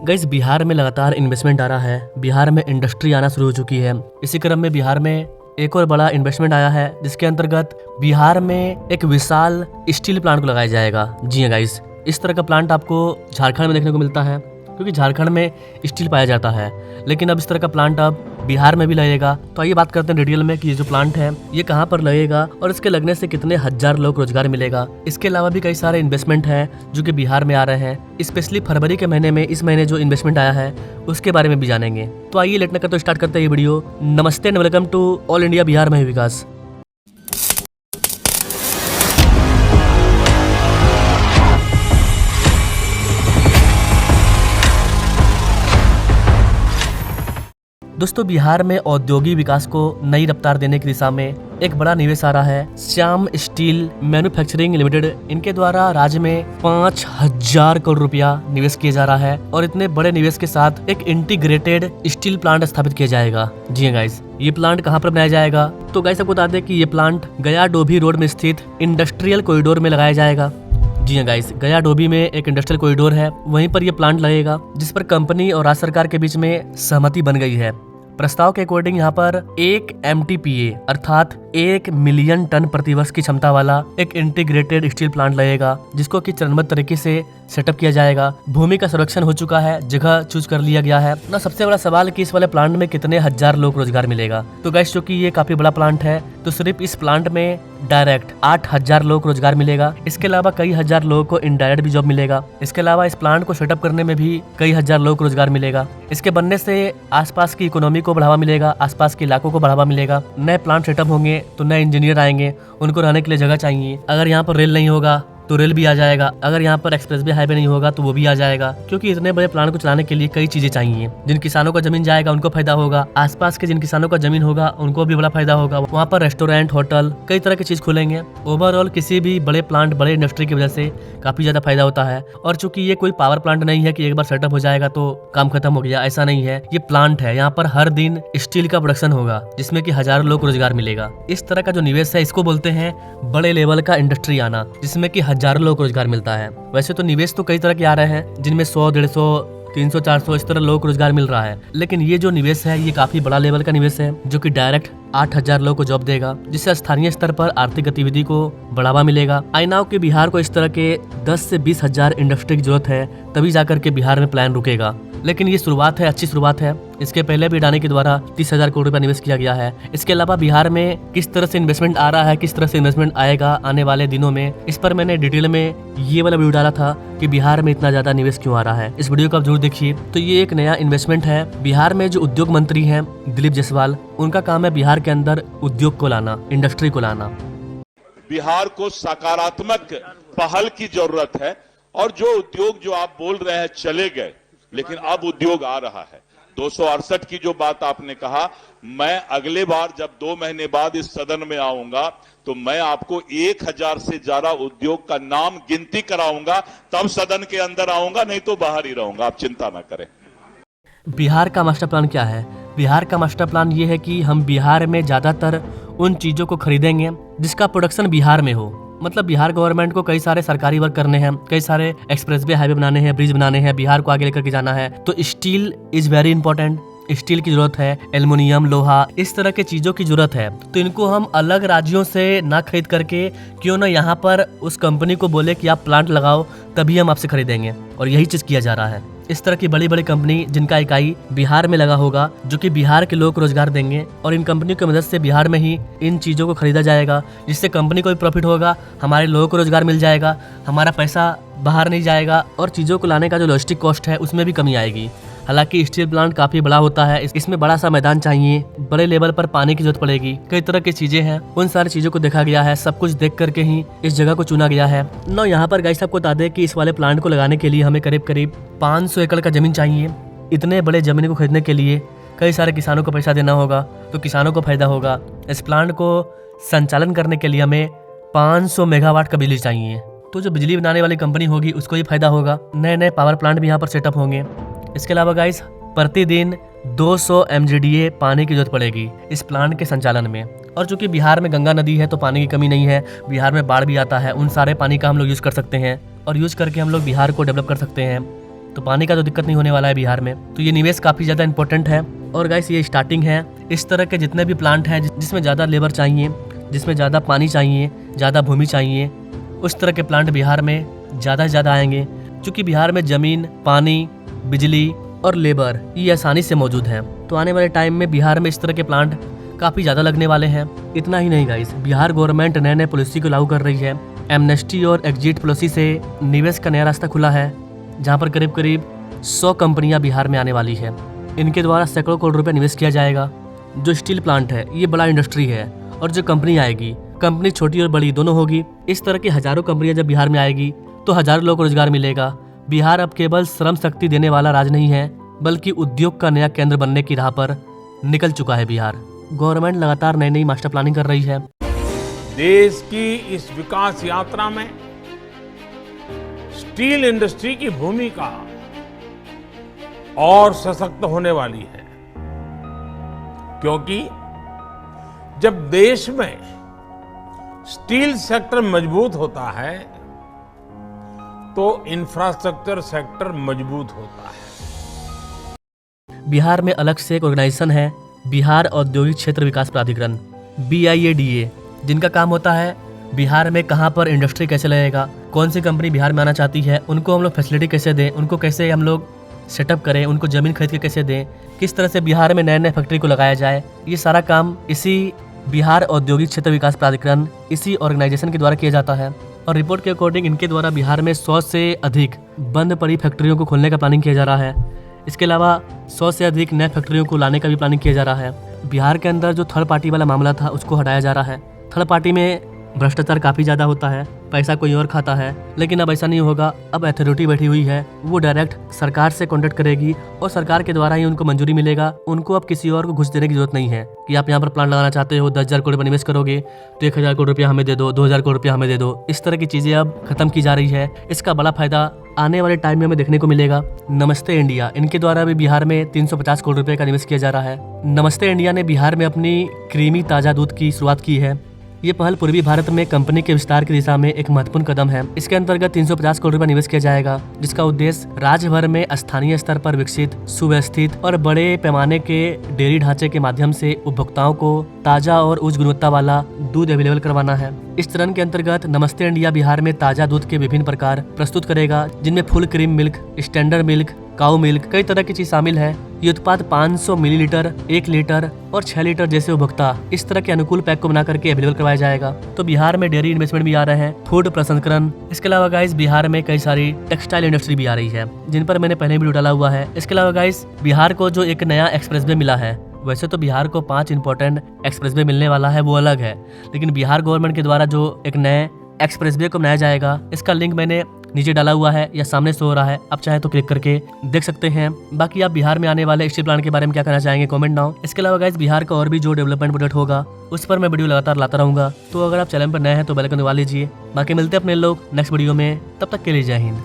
Guys Bihar में लगातार investment आ रहा है, बिहार में इंडस्ट्री आना शुरू हो चुकी है। इसी क्रम में बिहार में एक और बड़ा इन्वेस्टमेंट आया है जिसके अंतर्गत बिहार में एक विशाल स्टील प्लांट को लगाया जाएगा। जी हाँ गाइस, इस तरह का प्लांट आपको झारखंड में देखने को मिलता है क्योंकि झारखंड में स्टील पाया जाता है, लेकिन अब इस तरह का प्लांट अब बिहार में भी लगेगा। तो आइए बात करते हैं डिटेल में कि ये जो प्लांट है ये कहाँ पर लगेगा और इसके लगने से कितने हजार लोग को रोजगार मिलेगा। इसके अलावा भी कई सारे इन्वेस्टमेंट हैं जो कि बिहार में आ रहे हैं। स्पेशली फरवरी के महीने में इस महीने जो इन्वेस्टमेंट आया है उसके बारे में भी जानेंगे। तो आइए लेट न करते स्टार्ट करते हैं ये वीडियो। नमस्ते and welcome to all India Bihar में विकास। दोस्तों, बिहार में औद्योगिक विकास को नई रफ्तार देने की दिशा में एक बड़ा निवेश आ रहा है। श्याम स्टील मैन्युफैक्चरिंग लिमिटेड, इनके द्वारा राज्य में 5000 करोड़ रुपया निवेश किया जा रहा है और इतने बड़े निवेश के साथ एक इंटीग्रेटेड स्टील प्लांट स्थापित किया जाएगा। जी हाँ गाइस, ये प्लांट कहाँ पर बनाया जाएगा? तो गाइस आपको बता दें कि ये प्लांट गया डोभी रोड में स्थित इंडस्ट्रियल कॉरिडोर में लगाया जाएगा। जी हाँ गाइस, गया डोभी में एक इंडस्ट्रियल कॉरिडोर है, वहीं पर यह प्लांट लगेगा जिस पर कंपनी और राज्य सरकार के बीच में सहमति बन गई है। प्रस्ताव के अकॉर्डिंग यहाँ पर 1 MTPA अर्थात 1 मिलियन टन प्रतिवर्ष की क्षमता वाला एक इंटीग्रेटेड स्टील प्लांट लगेगा जिसको कि चरणबद्ध तरीके से सेटअप किया जाएगा। भूमि का सर्वेक्षण हो चुका है, जगह चूज कर लिया गया है ना। सबसे बड़ा सवाल कि इस वाले प्लांट में कितने हजार लोग रोजगार मिलेगा। तो गाइस चूंकि ये काफी बड़ा प्लांट है तो सिर्फ इस प्लांट में डायरेक्ट 8000 लोग रोजगार मिलेगा। इसके अलावा कई हजार लोगों को इनडायरेक्ट भी जॉब मिलेगा। इसके अलावा इस प्लांट को सेटअप करने में भी कई हजार लोग को रोजगार मिलेगा। इसके बनने से आसपास की इकोनॉमी को बढ़ावा मिलेगा, आसपास के इलाकों को बढ़ावा मिलेगा। नए प्लांट सेटअप होंगे तो नए इंजीनियर आएंगे, उनको रहने के लिए जगह चाहिए। अगर यहाँ पर रेल नहीं होगा तो रेल भी आ जाएगा, अगर यहाँ पर एक्सप्रेसवे हाईवे नहीं होगा तो वो भी आ जाएगा, क्योंकि इतने बड़े प्लांट को चलाने के लिए कई चीजें चाहिए। जिन किसानों का जमीन जाएगा उनको फायदा होगा, आसपास के जिन किसानों का जमीन होगा उनको भी बड़ा फायदा होगा। वहाँ पर रेस्टोरेंट, होटल, कई तरह की चीज खुलेंगे। ओवरऑल किसी भी बड़े प्लांट, बड़े इंडस्ट्री की वजह से काफी ज्यादा फायदा होता है। और चूंकि ये कोई पावर प्लांट नहीं है कि एक बार सेटअप हो जाएगा तो काम खत्म हो गया, ऐसा नहीं है। ये प्लांट है, यहाँ पर हर दिन स्टील का प्रोडक्शन होगा जिसमें कि हजारों लोग को रोजगार मिलेगा। इस तरह का जो निवेश है इसको बोलते हैं बड़े लेवल का इंडस्ट्री आना, जिसमें कि हजारों लोग को रोजगार मिलता है। वैसे तो निवेश तो कई तरह के आ रहे हैं जिनमें 100, 150, 300, 400 इस तरह लोग को रोजगार मिल रहा है, लेकिन ये जो निवेश है ये काफी बड़ा लेवल का निवेश है जो कि डायरेक्ट 8000 लोगों को जॉब देगा, जिससे स्थानीय स्तर पर आर्थिक गतिविधि को बढ़ावा मिलेगा। आई नाउ कि बिहार को इस तरह के 10 से 20 हजार इंडस्ट्री की जरूरत है, तभी जाकर के बिहार में प्लान रुकेगा। लेकिन ये शुरुआत है, अच्छी शुरुआत है। इसके पहले भी अडानी के द्वारा 30,000 करोड़ रुपया निवेश किया गया है। इसके अलावा बिहार में किस तरह से इन्वेस्टमेंट आ रहा है, किस तरह से इन्वेस्टमेंट आएगा आने वाले दिनों में, इस पर मैंने डिटेल में ये वाला वीडियो डाला था कि बिहार में इतना ज्यादा निवेश क्यों आ रहा है। इस वीडियो को आप जरूर देखिए। तो ये एक नया इन्वेस्टमेंट है। बिहार में जो उद्योग मंत्री हैं दिलीप जायसवाल, उनका काम है बिहार के अंदर उद्योग को लाना, इंडस्ट्री को लाना। बिहार को सकारात्मक पहल की जरूरत है और जो उद्योग जो आप बोल रहे हैं चले गए, लेकिन अब उद्योग आ रहा है। 268 की जो बात आपने कहा, मैं अगले बार जब 2 महीने बाद इस सदन में आऊंगा तो मैं आपको 1000 से ज्यादा उद्योग का नाम गिनती कराऊंगा, तब सदन के अंदर आऊंगा, नहीं तो बाहर ही रहूंगा। आप चिंता ना करें। बिहार का मास्टर प्लान क्या है? बिहार का मास्टर प्लान ये है कि हम बिहार में ज्यादातर उन चीजों को खरीदेंगे जिसका प्रोडक्शन बिहार में हो। मतलब बिहार गवर्नमेंट को कई सारे सरकारी वर्क करने हैं, कई सारे एक्सप्रेसवे हाईवे बनाने हैं, ब्रिज बनाने हैं, बिहार को आगे लेकर के जाना है, तो steel is very important. Steel की जरूरत है, एल्युमिनियम, लोहा, इस तरह के चीजों की जरूरत है। तो इनको हम अलग राज्यों से ना खरीद करके क्यों ना यहाँ पर उस कंपनी को बोले कि आप प्लांट लगाओ, तभी हम आपसे खरीदेंगे। और यही चीज किया जा रहा है। इस तरह की बड़ी बड़ी कंपनी जिनका इकाई बिहार में लगा होगा, जो कि बिहार के लोग को रोजगार देंगे, और इन कंपनियों की मदद से बिहार में ही इन चीज़ों को खरीदा जाएगा, जिससे कंपनी को भी प्रॉफिट होगा, हमारे लोगों को रोजगार मिल जाएगा, हमारा पैसा बाहर नहीं जाएगा और चीज़ों को लाने का जो लॉजिस्टिक कॉस्ट है उसमें भी कमी आएगी। हालांकि स्टील प्लांट काफी बड़ा होता है, इसमें बड़ा सा मैदान चाहिए, बड़े लेवल पर पानी की जरूरत पड़ेगी, कई तरह की चीजें हैं, उन सारी चीजों को देखा गया है। सब कुछ देख करके ही इस जगह को चुना गया है। ना यहाँ पर गाइस आपको बता दें कि इस वाले प्लांट को लगाने के लिए हमें करीब करीब 500 एकड़ का जमीन चाहिए। इतने बड़े जमीन को खरीदने के लिए कई सारे किसानों को पैसा देना होगा, तो किसानों को फायदा होगा। इस प्लांट को संचालन करने के लिए हमें 500 मेगावाट का बिजली चाहिए, तो जो बिजली बनाने वाली कंपनी होगी उसको ही फायदा होगा। नए नए पावर प्लांट भी यहाँ पर सेटअप होंगे। इसके अलावा गाइस प्रतिदिन 200 MGDA पानी की जरूरत पड़ेगी इस प्लांट के संचालन में। और चूंकि बिहार में गंगा नदी है तो पानी की कमी नहीं है, बिहार में बाढ़ भी आता है, उन सारे पानी का हम लोग यूज कर सकते हैं और यूज करके हम लोग बिहार को डेवलप कर सकते हैं। तो पानी का तो दिक्कत नहीं होने वाला है बिहार में। तो ये निवेश काफ़ी ज़्यादा इंपॉर्टेंट है। और गाइस ये स्टार्टिंग है। इस तरह के जितने भी प्लांट हैं जिसमें ज़्यादा लेबर चाहिए, जिसमें ज़्यादा पानी चाहिए, ज़्यादा भूमि चाहिए, उस तरह के प्लांट बिहार में ज़्यादा से ज़्यादा आएंगे। क्योंकि बिहार में ज़मीन, पानी, बिजली और लेबर ये आसानी से मौजूद हैं। तो आने वाले टाइम में बिहार में इस तरह के प्लांट काफ़ी ज़्यादा लगने वाले हैं। इतना ही नहीं गाइस, बिहार गवर्नमेंट नए नए पॉलिसी को लागू कर रही है। एमनेस्टी और एग्जिट पॉलिसी से निवेश का नया रास्ता खुला है, जहाँ पर करीब करीब 100 कंपनियाँ बिहार में आने वाली है। इनके द्वारा सैकड़ों करोड़ रुपये निवेश किया जाएगा। जो स्टील प्लांट है ये बड़ा इंडस्ट्री है, और जो कंपनी आएगी, कंपनी छोटी और बड़ी दोनों होगी। इस तरह की हज़ारों कंपनियाँ जब बिहार में आएगी तो हज़ारों लोगों को रोजगार मिलेगा। बिहार अब केवल श्रम शक्ति देने वाला राज्य नहीं है, बल्कि उद्योग का नया केंद्र बनने की राह पर निकल चुका है बिहार। गवर्नमेंट लगातार नई नई मास्टर प्लानिंग कर रही है। देश की इस विकास यात्रा में स्टील इंडस्ट्री की भूमिका और सशक्त होने वाली है, क्योंकि जब देश में स्टील सेक्टर मजबूत होता है तो इंफ्रास्ट्रक्चर सेक्टर मजबूत होता है। बिहार में अलग से एक ऑर्गेनाइजेशन है, बिहार औद्योगिक क्षेत्र विकास प्राधिकरण BIADA, जिनका काम होता है बिहार में कहाँ पर इंडस्ट्री कैसे लगेगा, कौन सी कंपनी बिहार में आना चाहती है, उनको हम लोग फैसिलिटी कैसे दें, उनको कैसे हम लोग सेटअप करें, उनको ज़मीन खरीद के कैसे दें, किस तरह से बिहार में नए नए फैक्ट्री को लगाया जाए। ये सारा काम इसी बिहार औद्योगिक क्षेत्र विकास प्राधिकरण, इसी ऑर्गेनाइजेशन के द्वारा किया जाता है। और रिपोर्ट के अकॉर्डिंग इनके द्वारा बिहार में 100 से अधिक बंद पड़ी फैक्ट्रियों को खोलने का प्लानिंग किया जा रहा है। इसके अलावा 100 से अधिक नए फैक्ट्रियों को लाने का भी प्लानिंग किया जा रहा है। बिहार के अंदर जो थर्ड पार्टी वाला मामला था उसको हटाया जा रहा है। थर्ड पार्टी में भ्रष्टाचार काफ़ी ज़्यादा होता है, पैसा कोई और खाता है, लेकिन अब ऐसा नहीं होगा। अब अथॉरिटी बैठी हुई है, वो डायरेक्ट सरकार से कॉन्टेक्ट करेगी और सरकार के द्वारा ही उनको मंजूरी मिलेगा। उनको अब किसी और को घुस देने की जरूरत नहीं है कि आप यहाँ पर प्लांट लगाना चाहते हो, 10,000 करोड़ रुपये निवेश करोगे तो 1,000 करोड़ रुपया हमें दे दो, 2,000 करोड़ रुपया हमें दे दो। इस तरह की चीज़ें अब खत्म की जा रही है। इसका बड़ा फायदा आने वाले टाइम में हमें देखने को मिलेगा। नमस्ते इंडिया, इनके द्वारा भी बिहार में 350 करोड़ रुपए का निवेश किया जा रहा है। नमस्ते इंडिया ने बिहार में अपनी क्रीमी ताज़ा दूध की शुरुआत की है। ये पहल पूर्वी भारत में कंपनी के विस्तार की दिशा में एक महत्वपूर्ण कदम है। इसके अंतर्गत 350 करोड़ रुपए निवेश किया जाएगा, जिसका उद्देश्य राज्य भर में स्थानीय स्तर पर विकसित, सुव्यवस्थित और बड़े पैमाने के डेयरी ढांचे के माध्यम से उपभोक्ताओं को ताजा और उच्च गुणवत्ता वाला दूध अवेलेबल करवाना है। इस चरण के अंतर्गत नमस्ते इंडिया बिहार में ताजा दूध के विभिन्न प्रकार प्रस्तुत करेगा, जिनमें full cream milk, standard milk, cow milk, कई तरह की चीज शामिल है। ये उत्पाद 500 मिलीलीटर, 1 लीटर और 6 लीटर जैसे उपभोक्ता इस तरह के अनुकूल पैक को बना करके अवेलेबल करवाया जाएगा। तो बिहार में डेयरी इन्वेस्टमेंट भी आ रहे हैं, फूड प्रसंस्करण। इसके अलावा गाइस बिहार में कई सारी टेक्सटाइल इंडस्ट्री भी आ रही है, जिन पर मैंने पहले वीडियो डाला हुआ है। इसके अलावा गाइस बिहार को जो एक नया एक्सप्रेसवे मिला है, वैसे तो बिहार को 5 इंपॉर्टेंट एक्सप्रेसवे मिलने वाला है, वो अलग है, लेकिन बिहार गवर्नमेंट के द्वारा जो एक नए एक्सप्रेसवे को बनाया जाएगा, इसका लिंक मैंने नीचे डाला हुआ है या सामने शो हो रहा है, आप चाहे तो क्लिक करके देख सकते हैं। बाकी आप बिहार में आने वाले स्टील प्लांट के बारे में क्या कहना चाहेंगे, कमेंट डाउन। इसके अलावा गाइस बिहार का और भी जो डेवलपमेंट प्रोजेक्ट होगा उस पर मैं वीडियो लगातार लाता रहूंगा। तो अगर आप चैनल पर नए हैं तो बेल आइकन दबा लीजिए। बाकी मिलते हैं अपने लोग नेक्स्ट वीडियो में, तब तक के लिए जय हिंद।